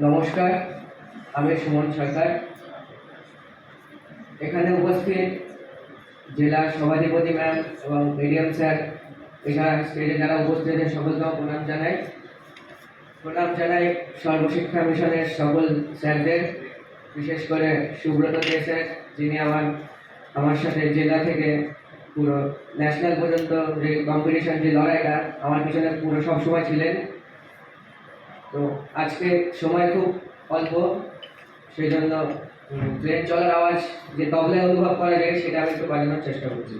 নমস্কার, আমি সুমন সরকার। এখানে উপস্থিত জেলা সভাধিপতি ম্যাম এবং মিডিয়াম স্যার, এখানে স্টেজে যারা উপস্থিত সকলকে প্রণাম জানাই সর্বশিক্ষা মিশনের সকল স্যারদের, বিশেষ করে সুব্রত দে স্যার, যিনি আমার সাথে জেলা থেকে পুরো ন্যাশনাল পর্যন্ত যে কম্পিটিশন, যে লড়াইটা আমার পিছনে পুরো সবসময় ছিলেন। তো আজকে সময় খুব অল্প, সেই জন্য ট্রেন চলার আওয়াজ যে তবলায় অনুভব করা যায় সেটা আমি একটু বাজানোর চেষ্টা করছি।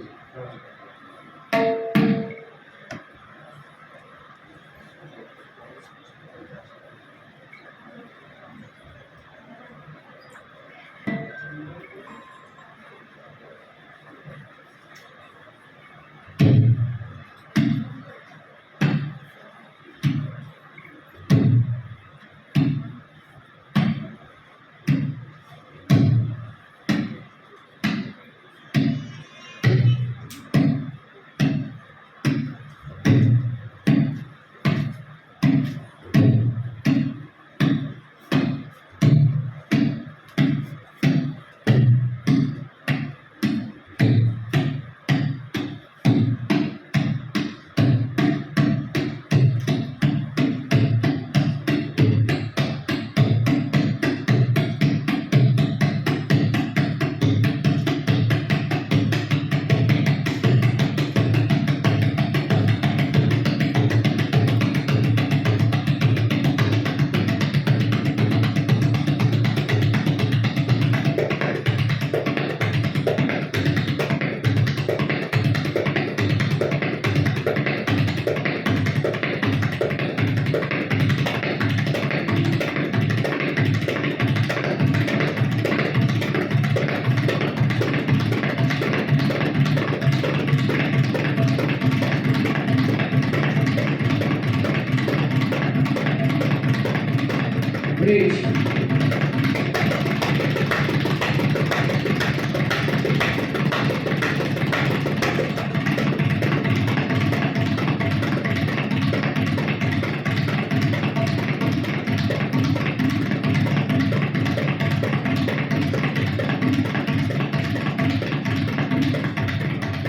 Bridge.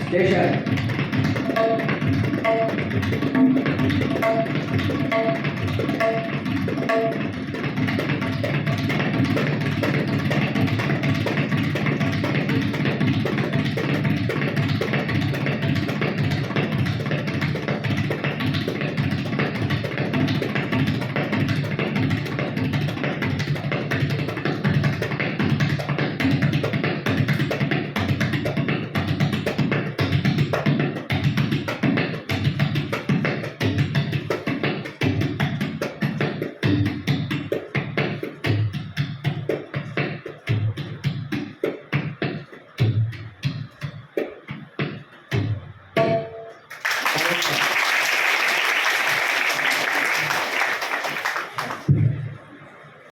Station.